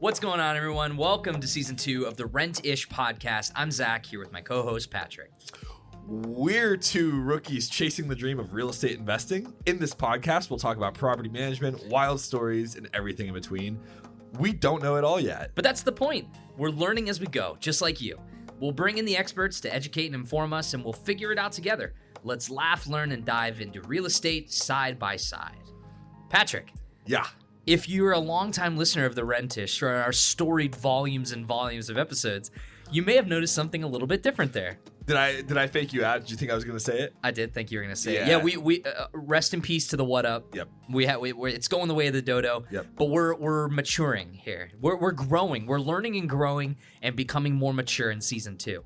What's going on, everyone? Welcome to season 2 of the Rent-ish podcast. I'm Zach, here with my co-host Patrick. We're two rookies chasing the dream of real estate investing. In this podcast, we'll talk about property management, wild stories, and everything in between. We don't know it all yet. But that's the point. We're learning as we go, just like you. We'll bring in the experts to educate and inform us, and we'll figure it out together. Let's laugh, learn, and dive into real estate side by side. Patrick. Yeah. If you're a longtime listener of the Rent-ish or our storied volumes and volumes of episodes, you may have noticed something a little bit different there. Did I fake you out? Did you think I was going to say it? I did think you were going to say it. Yeah, we rest in peace to the What Up. Yep. It's going the way of the dodo. Yep. But we're maturing here. We're growing. We're learning and growing and becoming more mature in season 2.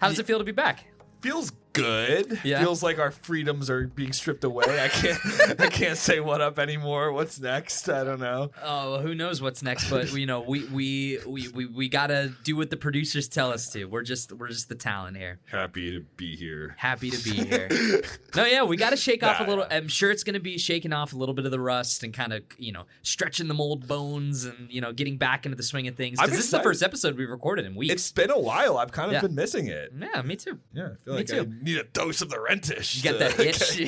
How does it feel to be back? Feels good. Yeah. Feels like our freedoms are being stripped away. I can't say what up anymore. What's next? I don't know. Oh, who knows what's next? But we gotta do what the producers tell us to. We're just the talent here. Happy to be here. No, yeah, we gotta shake off a little. I'm sure it's gonna be shaking off a little bit of the rust and kind of stretching the mold bones and getting back into the swing of things. Because this is the first episode we recorded in weeks. It's been a while. I've kind of been missing it. Yeah, me too. Yeah, I feel like I need a dose of the Rent-ish. You got that itch?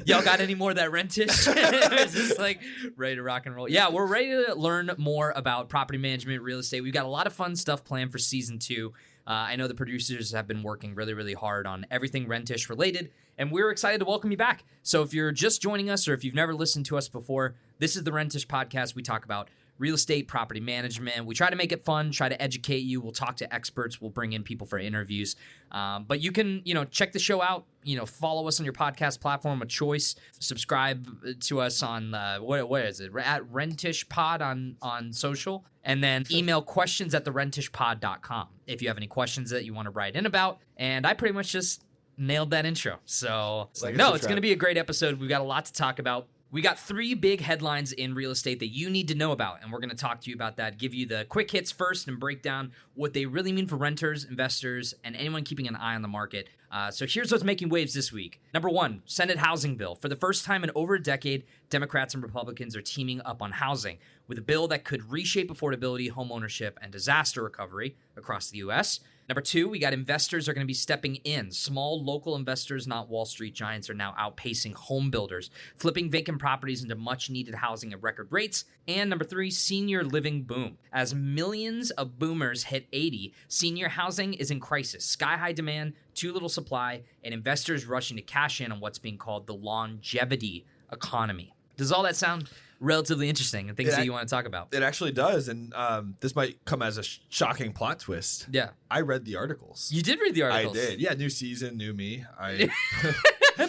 Y'all got any more of that Rent-ish? Is this like ready to rock and roll? Yeah, we're ready to learn more about property management, real estate. We've got a lot of fun stuff planned for season 2. I know the producers have been working really, really hard on everything Rent-ish related, and we're excited to welcome you back. So if you're just joining us or if you've never listened to us before, this is the Rent-ish podcast. We talk about real estate, property management. We try to make it fun, try to educate you. We'll talk to experts. We'll bring in people for interviews. But you can, check the show out. Follow us on your podcast platform of choice. Subscribe to us on, what is it? At Rent-ish Pod on social. And then email questions at therentishpod.com if you have any questions that you want to write in about. And I pretty much just nailed that intro. So, it's going to be a great episode. We've got a lot to talk about. We got 3 big headlines in real estate that you need to know about, and we're going to talk to you about that, give you the quick hits first, and break down what they really mean for renters, investors, and anyone keeping an eye on the market. So here's what's making waves this week. Number 1, Senate housing bill. For the first time in over a decade, Democrats and Republicans are teaming up on housing with a bill that could reshape affordability, homeownership, and disaster recovery across the U.S. Number 2, we got investors are going to be stepping in. Small local investors, not Wall Street giants, are now outpacing home builders, flipping vacant properties into much-needed housing at record rates. And number 3, senior living boom. As millions of boomers hit 80, senior housing is in crisis. Sky-high demand, too little supply, and investors rushing to cash in on what's being called the longevity economy. Does all that sound relatively interesting and things that you want to talk about? It actually does, and this might come as a shocking plot twist. Yeah. I read the articles. You did read the articles? I did. Yeah, new season, new me.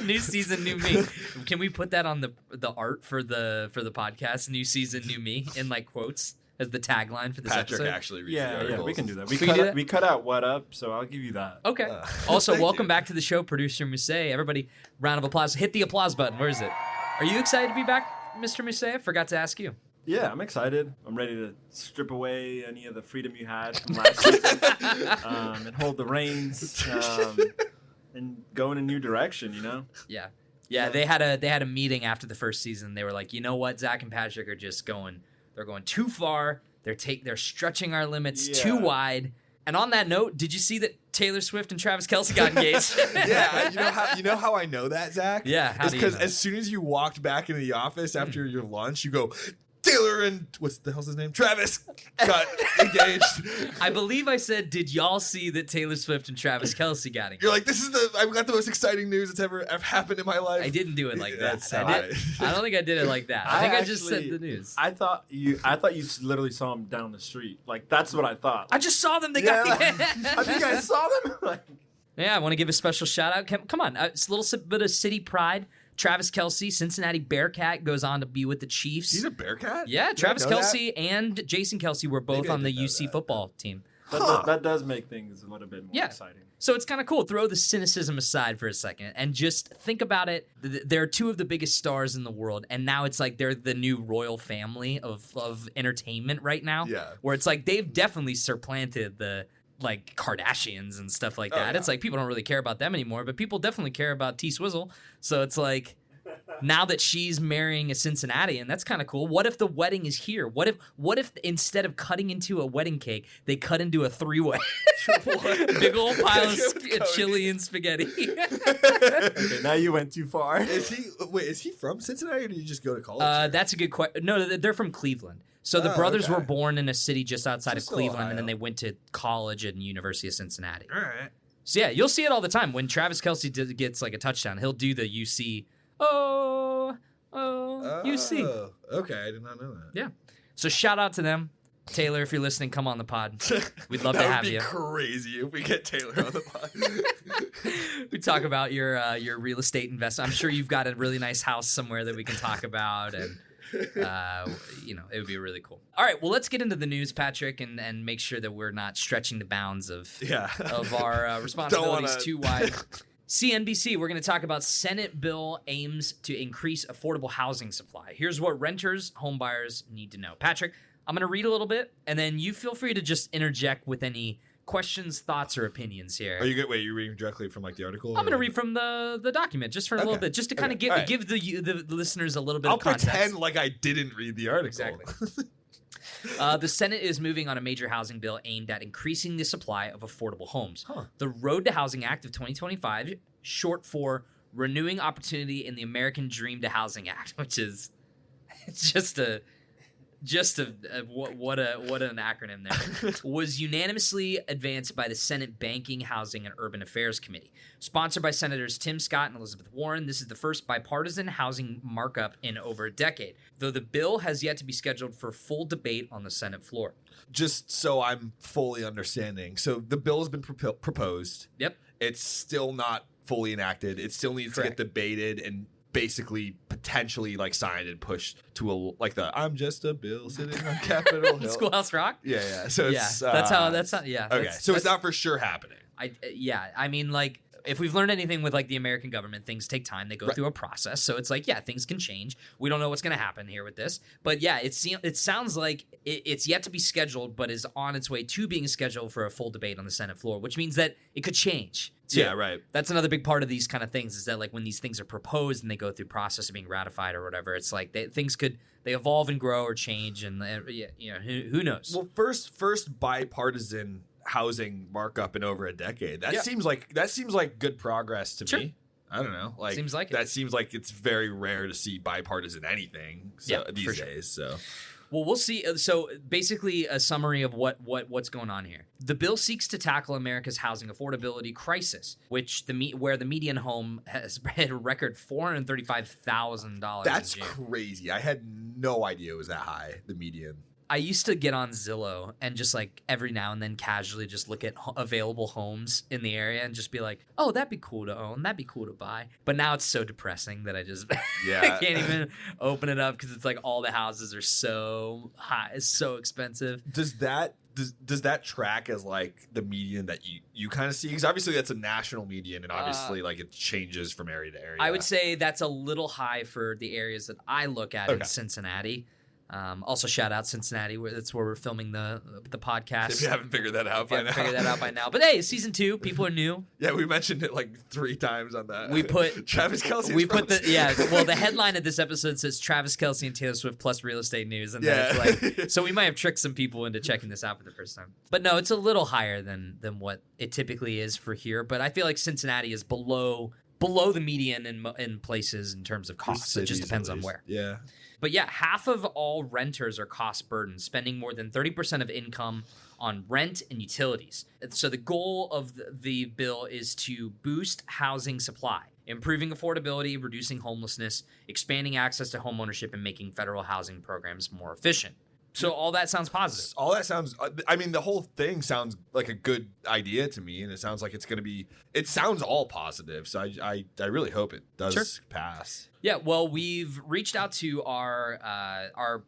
New season, new me. Can we put that on the art for the podcast? New season, new me, in like quotes as the tagline for this Patrick episode? Actually reads the articles. Yeah, we can do that. We cut out what up, so I'll give you that. Okay. Also, welcome back to the show, producer Musée. Everybody, round of applause. Hit the applause button. Where is it? Are you excited to be back, Mr. Musée? I forgot to ask you. Yeah, I'm excited. I'm ready to strip away any of the freedom you had from last season and hold the reins and go in a new direction, Yeah. Yeah, they had a meeting after the first season. They were like, you know what, Zach and Patrick are just going too far. They're stretching our limits too wide. And on that note, did you see that Taylor Swift and Travis Kelce got engaged? Yeah, you know how I know that, Zach? Yeah, how it's do you know? Because as soon as you walked back into the office after your lunch, you go, Taylor and what's the hell's his name? Travis got engaged. I believe I said, did y'all see that Taylor Swift and Travis Kelce got engaged? You're like, I've got the most exciting news that's ever happened in my life. I didn't do it like that. I don't think I did it like that. I think I just said the news. I thought you literally saw him down the street. Like, that's what I thought. I just saw them. They got I think I saw them. Yeah, I want to give a special shout out. Come on, it's a little bit of city pride. Travis Kelce, Cincinnati Bearcat, goes on to be with the Chiefs. He's a Bearcat? Yeah, Travis Kelce and Jason Kelce were both on the UC football team. That does make things a little bit more exciting. So it's kind of cool. Throw the cynicism aside for a second and just think about it. They're 2 of the biggest stars in the world, and now it's like they're the new royal family of entertainment right now. Yeah. Where it's like they've definitely supplanted the like Kardashians and stuff like that. Yeah. It's like people don't really care about them anymore, but people definitely care about T-Swizzle. So it's like now that she's marrying a Cincinnatian, that's kind of cool. What if the wedding is here? What if instead of cutting into a wedding cake, they cut into a 3-way? Big old pile of chili and spaghetti. Okay, now you went too far. Is he from Cincinnati, or did he just go to college? That's a good question. No, they're from Cleveland. So the brothers were born in a city just outside of Cleveland, and then they went to college at the University of Cincinnati. All right. So yeah, you'll see it all the time. When Travis Kelce gets like a touchdown, he'll do the UC. UC. Okay, I did not know that. Yeah. So shout out to them. Taylor, if you're listening, come on the pod. We'd love to have you. That would be crazy if we get Taylor on the pod. We talk about your real estate investment. I'm sure you've got a really nice house somewhere that we can talk about, and it would be really cool. All right, well, let's get into the news, Patrick, and make sure that we're not stretching the bounds of our responsibilities too wide. CNBC, we're going to talk about Senate bill aims to increase affordable housing supply. Here's what renters, homebuyers need to know. Patrick, I'm going to read a little bit, and then you feel free to just interject with any questions, thoughts, or opinions here. Are you good? Wait, you're reading directly from like the article? I'm going to read from the document just for a little bit, just to kind of give the listeners a little bit of context. I'll pretend like I didn't read the article. Exactly. The Senate is moving on a major housing bill aimed at increasing the supply of affordable homes. The Road to Housing Act of 2025, short for Renewing Opportunity in the American Dream to Housing Act, which is what an acronym there, was unanimously advanced by the Senate Banking, Housing, and Urban Affairs Committee. Sponsored by Senators Tim Scott and Elizabeth Warren, this is the first bipartisan housing markup in over a decade, though the bill has yet to be scheduled for full debate on the Senate floor. Just so I'm fully understanding. So the bill has been proposed. Yep. It's still not fully enacted. It still needs to get debated and basically potentially like signed and pushed to I'm just a bill sitting on Capitol Hill. Schoolhouse Rock? Yeah. So it's that's not okay. So it's not for sure happening. I mean, like, if we've learned anything with like the American government, things take time. They go through a process. So it's like, things can change. We don't know what's going to happen here with this. But yeah, it sounds like it's yet to be scheduled, but is on its way to being scheduled for a full debate on the Senate floor, which means that it could change. too. Yeah, right. That's another big part of these kind of things is that like when these things are proposed and they go through process of being ratified or whatever, it's like they evolve and grow or change, and who knows? Well, first bipartisan housing markup in over a decade. That seems like good progress to me. I don't know. Like seems like that seems like it's very rare to see bipartisan anything these days. So. Well, we'll see. So basically a summary of what's going on here. The bill seeks to tackle America's housing affordability crisis, where the median home has hit a record $435,000. That's crazy. I had no idea it was that high, the median. I used to get on Zillow and just like every now and then casually just look at available homes in the area and just be like, oh, that'd be cool to own. That'd be cool to buy. But now it's so depressing that I just I can't even open it up because it's like all the houses are so high. It's so expensive. Does that track as like the median that you kind of see? Because obviously that's a national median and obviously like it changes from area to area. I would say that's a little high for the areas that I look at in Cincinnati. Also, shout out Cincinnati. That's where we're filming the podcast. If you haven't figured that out by now. But hey, season 2, people are new. Yeah, we mentioned it like 3 times on that. We put Travis Kelce. Well, the headline of this episode says Travis Kelce and Taylor Swift plus real estate news, and then it's like, so we might have tricked some people into checking this out for the first time. But no, it's a little higher than what it typically is for here. But I feel like Cincinnati is below the median in places in terms of costs. It just depends on where. Yeah. But yeah, half of all renters are cost burdened, spending more than 30% of income on rent and utilities. So the goal of the bill is to boost housing supply, improving affordability, reducing homelessness, expanding access to homeownership, and making federal housing programs more efficient. So all that sounds positive. All that sounds, I mean, the whole thing sounds like a good idea to me, and it sounds like it sounds all positive. So I really hope it does pass. Yeah, well, we've reached out to our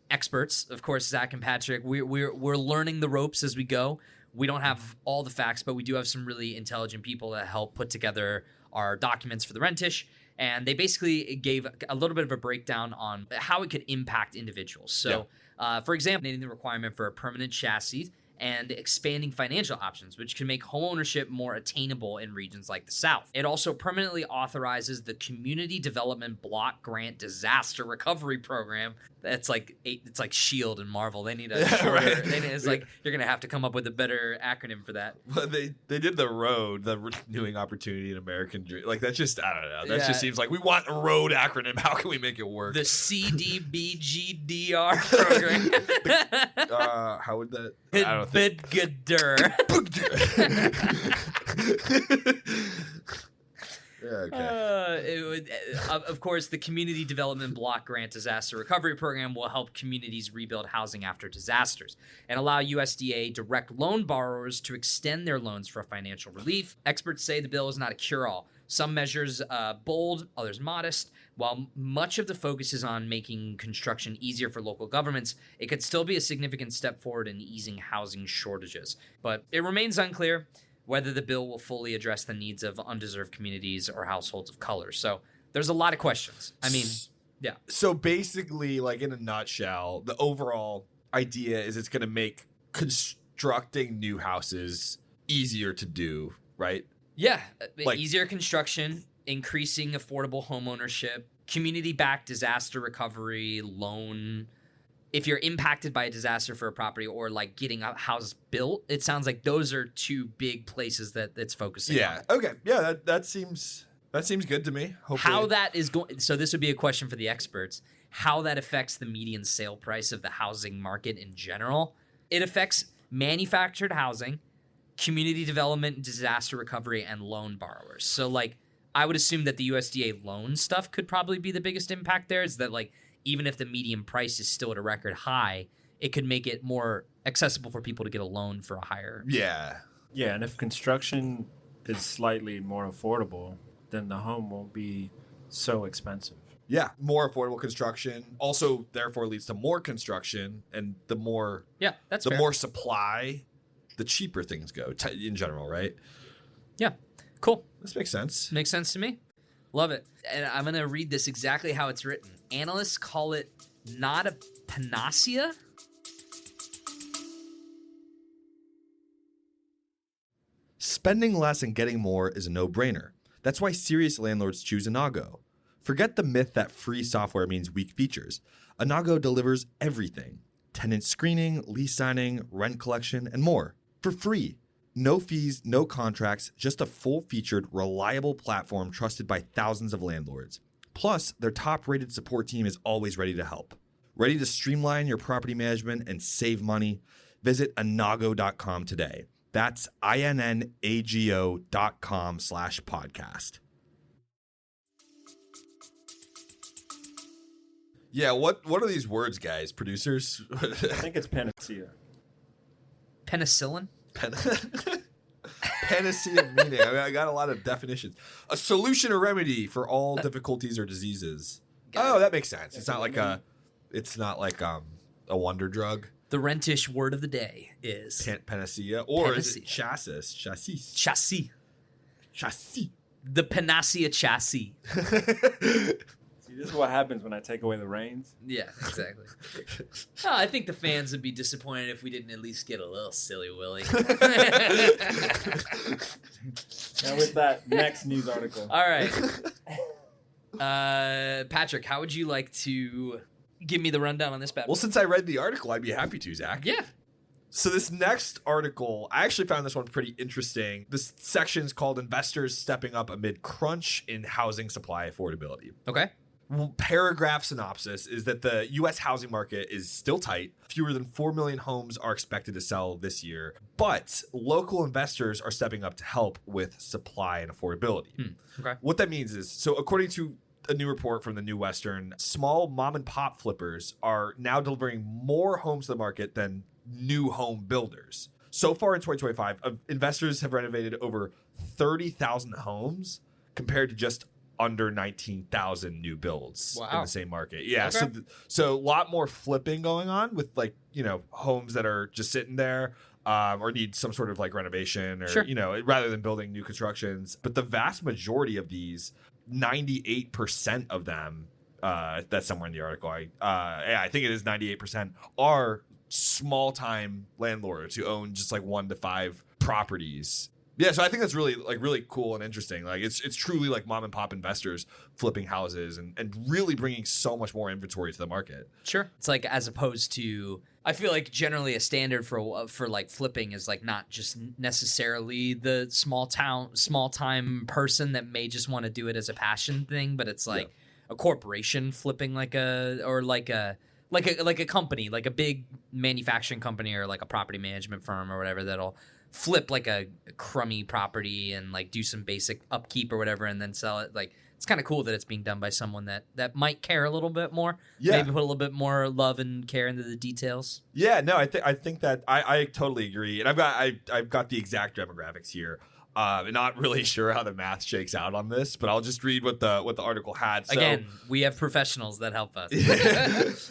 experts, of course, Zach and Patrick. We're learning the ropes as we go. We don't have all the facts, but we do have some really intelligent people that help put together our documents for the Rentish. And they basically gave a little bit of a breakdown on how it could impact individuals. So, for example, the requirement for a permanent chassis and expanding financial options, which can make homeownership more attainable in regions like the South. It also permanently authorizes the Community Development Block Grant Disaster Recovery Program. It's like SHIELD and Marvel. They need a shorter. Right. It's like you're gonna have to come up with a better acronym for that. Well, they did the road, the renewing opportunity in American dream. Like that's just, I don't know. That just seems like we want a road acronym. How can we make it work? The CDBGDR program. How would that? I don't think. Okay. Of course, the Community Development Block Grant Disaster Recovery Program will help communities rebuild housing after disasters and allow USDA direct loan borrowers to extend their loans for financial relief. Experts say the bill is not a cure-all. Some measures bold, others modest. While much of the focus is on making construction easier for local governments, it could still be a significant step forward in easing housing shortages. But it remains unclear whether the bill will fully address the needs of undeserved communities or households of color. So there's a lot of questions. I mean, yeah. So basically, like in a nutshell, the overall idea is it's going to make constructing new houses easier to do, right? Yeah. Easier construction, increasing affordable home ownership, community-backed disaster recovery, loan. If you're impacted by a disaster for a property or like getting a house built, it sounds like those are two big places that it's focusing on. Okay. Yeah, that seems good to me. Hopefully. How that is going, so this would be a question for the experts, how that affects the median sale price of the housing market in general. It affects manufactured housing, community development, disaster recovery, and loan borrowers. So like I would assume that the USDA loan stuff could probably be the biggest impact there, is that like even if the median price is still at a record high, it could make it more accessible for people to get a loan for a higher. Yeah. Yeah, and if construction is slightly more affordable, then the home won't be so expensive. Yeah, more affordable construction also therefore leads to more construction, and the more fair. more supply, the cheaper things go in general, right? Yeah. Cool. This makes sense. Makes sense to me. Love it. And I'm going to read this exactly how it's written. Analysts call it not a panacea. Spending less and getting more is a no-brainer. That's why serious landlords choose Inago. Forget the myth that free software means weak features. Inago delivers everything. Tenant screening, lease signing, rent collection, and more. For free. No fees, no contracts, just a full-featured, reliable platform trusted by thousands of landlords. Plus, their top-rated support team is always ready to help. Ready to streamline your property management and save money? Visit inago.com today. That's INNAGO.com/podcast. Yeah, what are these words, guys? Producers? I think it's panacea. Penicillin? Panacea meaning. I got a lot of definitions. A solution or remedy for all difficulties or diseases. Oh, that makes sense. It's not like a wonder drug. The Rentish word of the day is Panacea, or is it chassis? Chassis. The panacea chassis. See, this is what happens when I take away the reins. Yeah, exactly. I think the fans would be disappointed if we didn't at least get a little silly Willy. Now with that, next news article. All right. Patrick, how would you like to give me the rundown on this bad boy? Well, since I read the article, I'd be happy to, Zach. Yeah. So this next article, I actually found this one pretty interesting. This section is called Investors Stepping Up Amid Crunch in Housing Supply Affordability. Okay. Paragraph synopsis is that the U.S. housing market is still tight. Fewer than 4 million homes are expected to sell this year, but local investors are stepping up to help with supply and affordability. Okay. What that means is, so according to a new report from the New Western, small mom and pop flippers are now delivering more homes to the market than new home builders. So far in 2025, investors have renovated over 30,000 homes compared to just under 19,000 new builds in the same market. Yeah. Okay. So a lot more flipping going on with homes that are just sitting there or need some sort of like renovation or, rather than building new constructions. But the vast majority of these, 98% of them, that's somewhere in the article. I think it is 98% are small time landlords who own just like 1 to 5 properties. Yeah, so I think that's really cool and interesting. Like it's truly like mom and pop investors flipping houses and really bringing so much more inventory to the market. Sure. It's like, as opposed to, I feel like generally a standard for like flipping is like not just necessarily the small time person that may just want to do it as a passion thing, but it's like a corporation flipping like a company, like a big manufacturing company or like a property management firm or whatever that'll flip like a crummy property and like do some basic upkeep or whatever and then sell it. Like, it's kind of cool that it's being done by someone that might care a little bit more. Yeah. Maybe put a little bit more love and care into the details. Yeah, no, I think that I totally agree. And I've got the exact demographics here. Not really sure how the math shakes out on this, but I'll just read what the article had. So, Again, we have professionals that help us.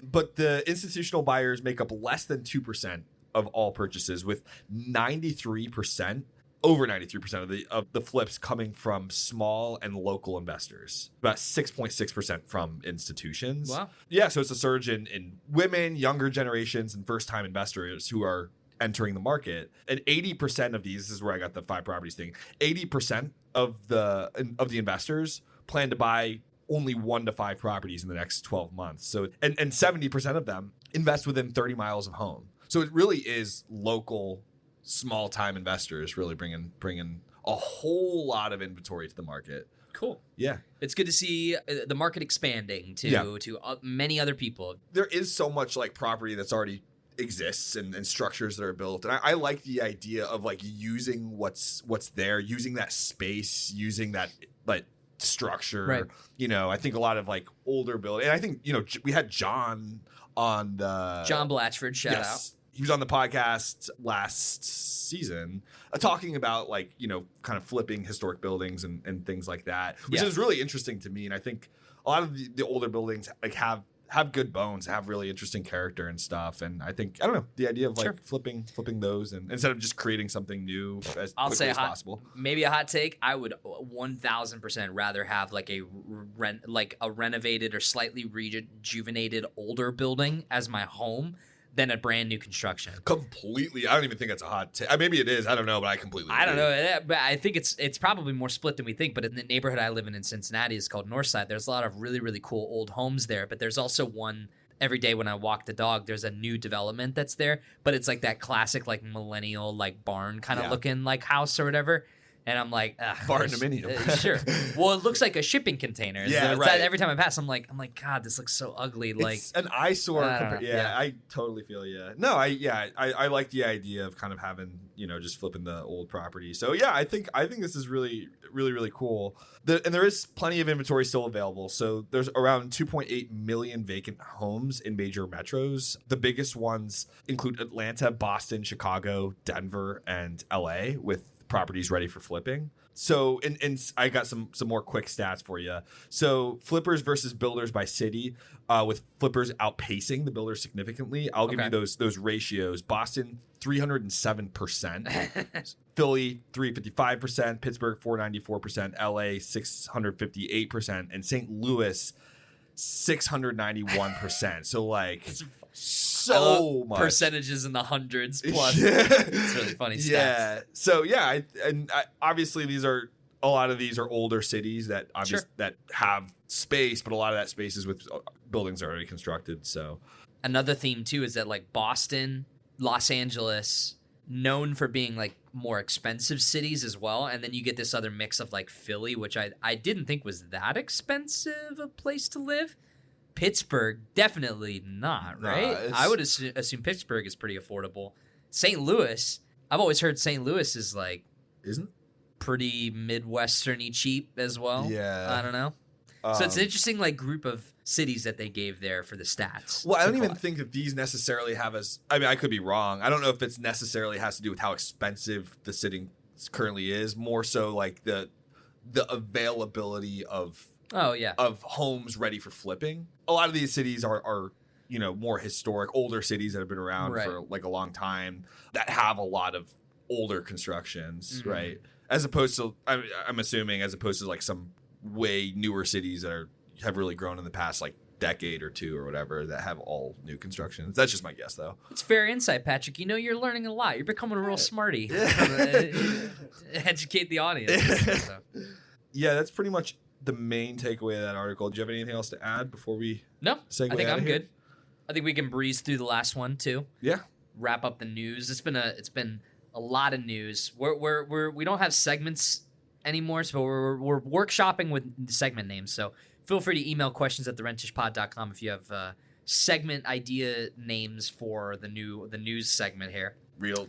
But the institutional buyers make up less than 2% of all purchases, with 93%, over 93% of the flips coming from small and local investors. About 6.6% from institutions. Wow. Yeah, so it's a surge in women, younger generations, and first-time investors who are entering the market. And 80% of these, this is where I got the 5 properties thing, 80% of the investors plan to buy only 1 to 5 properties in the next 12 months. So and 70% of them invest within 30 miles of home. So it really is local, small-time investors really bringing a whole lot of inventory to the market. Cool. Yeah. It's good to see the market expanding to many other people. There is so much like property that's already exists and structures that are built. And I like the idea of like using what's there, using that space, using that like structure. Right. You know, I think a lot of like older buildings, and I think, you know, we had John on the John Blatchford, shout out. He was on the podcast last season talking about like, you know, kind of flipping historic buildings and things like that, which is really interesting to me. And I think a lot of the older buildings like have good bones, have really interesting character and stuff. And I think, I don't know, the idea of like flipping those and instead of just creating something new as quickly as possible. Maybe a hot take. I would 1000% rather have like a renovated or slightly rejuvenated older building as my home than a brand new construction. Completely. I don't even think it's a hot take. Maybe it is. I don't know, but I completely agree. I don't know, but I think it's probably more split than we think. But in the neighborhood I live in Cincinnati, is called Northside. There's a lot of really, really cool old homes there. But there's also one, every day when I walk the dog, there's a new development that's there. But it's like that classic like millennial like barn kind of looking like house or whatever. And I'm like, barndominium. Sure. Well, it looks like a shipping container. Yeah, so right. Every time I pass, I'm like, God, this looks so ugly. Like, it's an eyesore. Yeah, I totally feel you. No, I like the idea of kind of having, you know, just flipping the old property. So yeah, I think this is really, really, really cool. And there is plenty of inventory still available. So there's around 2.8 million vacant homes in major metros. The biggest ones include Atlanta, Boston, Chicago, Denver, and LA, with properties ready for flipping. So, and I got some more quick stats for you. So, flippers versus builders by city, with flippers outpacing the builders significantly. I'll give you those ratios. Boston, 307%. Philly, 355%. Pittsburgh, 494%. LA, 658%. And St. Louis, 691%. So, like, so much percentages in the hundreds plus. It's really funny stats. Yeah. So yeah, obviously a lot of these are older cities that that have space, but a lot of that space is with buildings already constructed. So another theme too is that like Boston, Los Angeles, known for being like more expensive cities as well, and then you get this other mix of like Philly, which I didn't think was that expensive a place to live. Pittsburgh, definitely not, right? I would assume Pittsburgh is pretty affordable. St. Louis, I've always heard St. Louis is like pretty Midwestern-y cheap as well. Yeah. I don't know. So it's an interesting like group of cities that they gave there for the stats. Well, I don't even think that these necessarily have I could be wrong. I don't know if it's necessarily has to do with how expensive the city currently is, more so like the availability of homes ready for flipping. A lot of these cities are you know, more historic, older cities that have been around for like a long time that have a lot of older constructions, right? As opposed to, I'm assuming, as opposed to like some way newer cities that have really grown in the past like decade or two or whatever that have all new constructions. That's just my guess, though. It's fair insight, Patrick. You know, you're learning a lot. You're becoming a real smarty. Educate the audience. So. Yeah, that's pretty much the main takeaway of that article. Do you have anything else to add before we No, segue I think out I'm of here? good. I think we can breeze through the last one too. Yeah. Wrap up the news. It's been a lot of news. We don't have segments anymore, so we're workshopping with segment names. So feel free to email questions at therentishpod.com if you have segment idea names for the news segment here. Real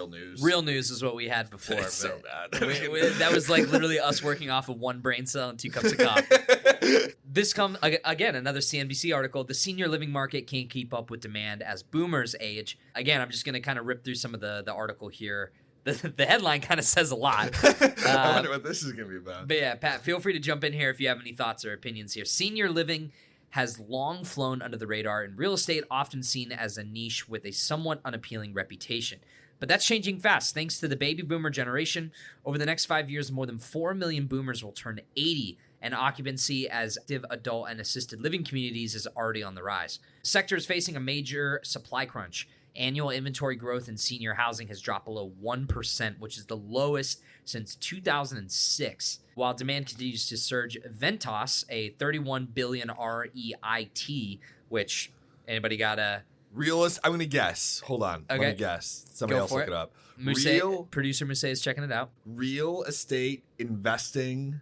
news. Real news is what we had before. It's so bad. That was like literally us working off of one brain cell and 2 cups of coffee. This comes again, another CNBC article. The senior living market can't keep up with demand as boomers age. Again, I'm just going to kind of rip through some of the article here. The headline kind of says a lot. I wonder what this is going to be about. But yeah, Pat, feel free to jump in here if you have any thoughts or opinions here. Senior living has long flown under the radar in real estate, often seen as a niche with a somewhat unappealing reputation. But that's changing fast thanks to the baby boomer generation. Over the next 5 years, more than 4 million boomers will turn 80, and occupancy as active adult and assisted living communities is already on the rise. The sector is facing a major supply crunch. Annual inventory growth in senior housing has dropped below 1%, which is the lowest since 2006. While demand continues to surge, Ventas, a $31 billion REIT, which anybody got a Realist. I'm going to guess. Hold on. Okay. Let me guess. Somebody Go else for look it. it up. Producer Muse is checking it out. Real estate investing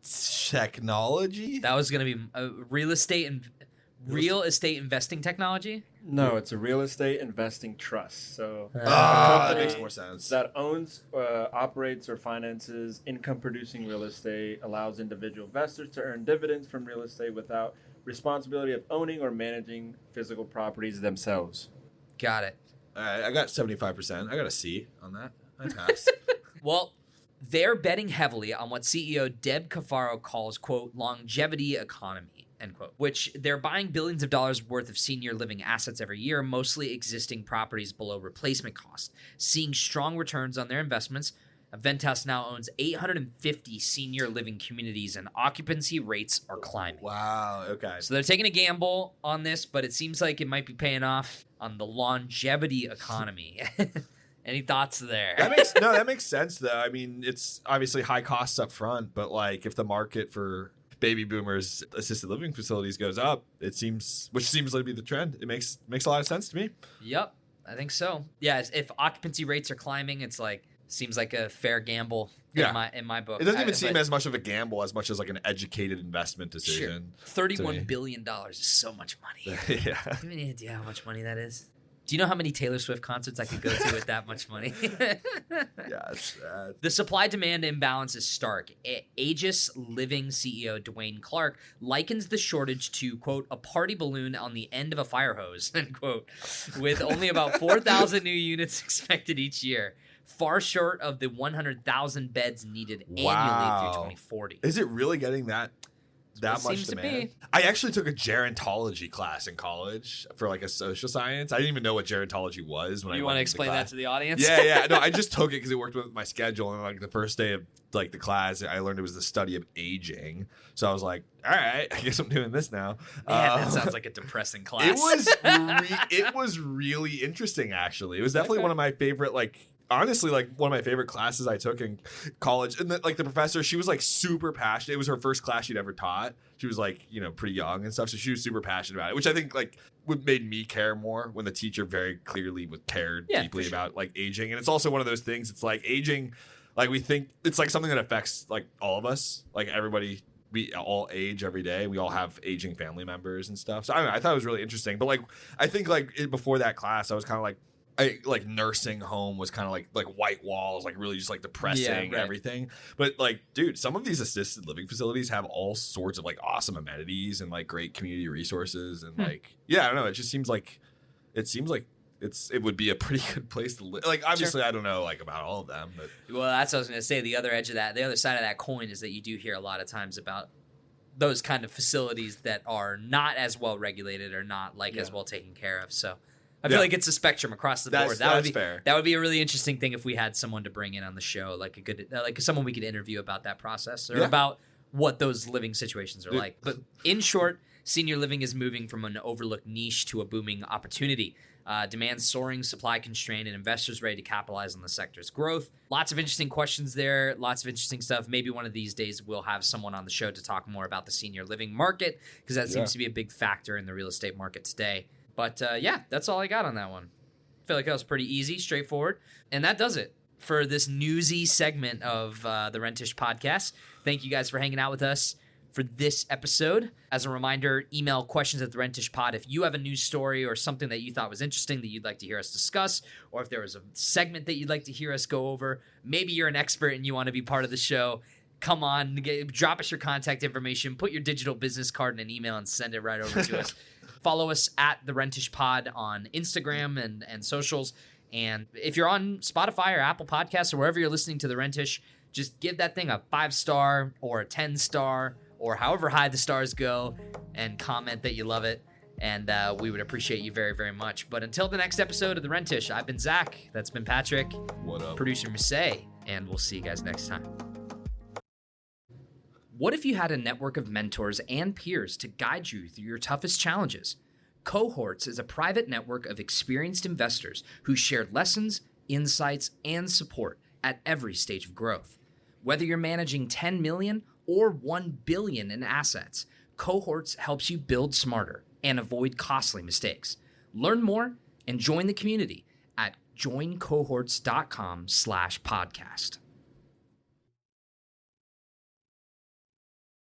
technology? That was going to be real estate investing technology. No, it's a real estate investing trust. So that makes more sense. that owns, operates, or finances income-producing real estate, allows individual investors to earn dividends from real estate without responsibility of owning or managing physical properties themselves. Got it. All right, I got 75%. I got a C on that. I passed. Well, they're betting heavily on what CEO Deb Cafaro calls, quote, longevity economy, end quote, which they're buying billions of dollars worth of senior living assets every year, mostly existing properties below replacement cost. Seeing strong returns on their investments, Ventas now owns 850 senior living communities, and occupancy rates are climbing. Wow. Okay. So they're taking a gamble on this, but it seems like it might be paying off on the longevity economy. Any thoughts there? That makes sense though. I mean, it's obviously high costs up front, but like if the market for baby boomers assisted living facilities goes up, which seems to be the trend. It makes a lot of sense to me. Yep, I think so. Yeah, if occupancy rates are climbing, it's like seems like a fair gamble in my book. It doesn't even seem as much of a gamble as much as like an educated investment decision. Sure. $31 billion is so much money. Yeah. Do you have any idea how much money that is? Do you know how many Taylor Swift concerts I could go to with that much money? Yeah, it's sad. The supply-demand imbalance is stark. Aegis Living CEO Dwayne Clark likens the shortage to, quote, a party balloon on the end of a fire hose, end quote, with only about 4,000 new units expected each year, far short of the 100,000 beds needed annually through 2040. Is it really getting that much seems to demand? be. I actually took a gerontology class in college for like a social science. I didn't even know what gerontology was when I You went want to into explain class. that to the audience? Yeah. No, I just took it because it worked with my schedule. And like the first day of like the class, I learned it was the study of aging. So I was like, all right, I guess I'm doing this now. Man, that sounds like a depressing class. It was really interesting, actually. It was definitely one of my favorite, honestly, one of my favorite classes I took in college. And the professor, she was like super passionate. It was her first class she'd ever taught. She was like, pretty young and stuff. So she was super passionate about it, which I think made me care more when the teacher very clearly cared deeply about aging. And it's also one of those things. It's like aging, we think it's like something that affects all of us, everybody. We all age every day. We all have aging family members and stuff. So I don't know. I thought it was really interesting. But I think before that class, I was kind of nursing home was kind of like white walls, really just depressing everything. But dude, some of these assisted living facilities have all sorts of awesome amenities and great community resources and I don't know. It just seems like it would be a pretty good place to live. Obviously, sure. I don't know about all of them, but well, that's what I was going to say. The other side of that coin is that you do hear a lot of times about those kind of facilities that are not as well regulated or not as well taken care of. So I feel like it's a spectrum across the board. That's fair. That would be a really interesting thing if we had someone to bring in on the show, someone we could interview about that process or about what those living situations are like. But in short, Senior living is moving from an overlooked niche to a booming opportunity. Demand soaring, supply constrained, and investors ready to capitalize on the sector's growth. Lots of interesting questions there, lots of interesting stuff. Maybe one of these days we'll have someone on the show to talk more about the senior living market, because that seems to be a big factor in the real estate market today. But yeah, that's all I got on that one. I feel like that was pretty easy, straightforward. And that does it for this newsy segment of the Rentish podcast. Thank you guys for hanging out with us for this episode. As a reminder, email questions at the Rentish Pod if you have a news story or something that you thought was interesting that you'd like to hear us discuss, or if there was a segment that you'd like to hear us go over. Maybe you're an expert and you want to be part of the show. Come on, drop us your contact information, put your digital business card in an email and send it right over to us. Follow us at the Rentish Pod on Instagram and socials. And if you're on Spotify or Apple Podcasts or wherever you're listening to the Rentish, just give that thing a 5-star or a 10-star or however high the stars go, and comment that you love it. And we would appreciate you very, very much. But until the next episode of The Rentish, I've been Zach. That's been Patrick. What up? Producer Marseille. And we'll see you guys next time. What if you had a network of mentors and peers to guide you through your toughest challenges? Cohorts is a private network of experienced investors who share lessons, insights, and support at every stage of growth. Whether you're managing 10 million or 1 billion in assets, Cohorts helps you build smarter and avoid costly mistakes. Learn more and join the community at joincohorts.com/podcast.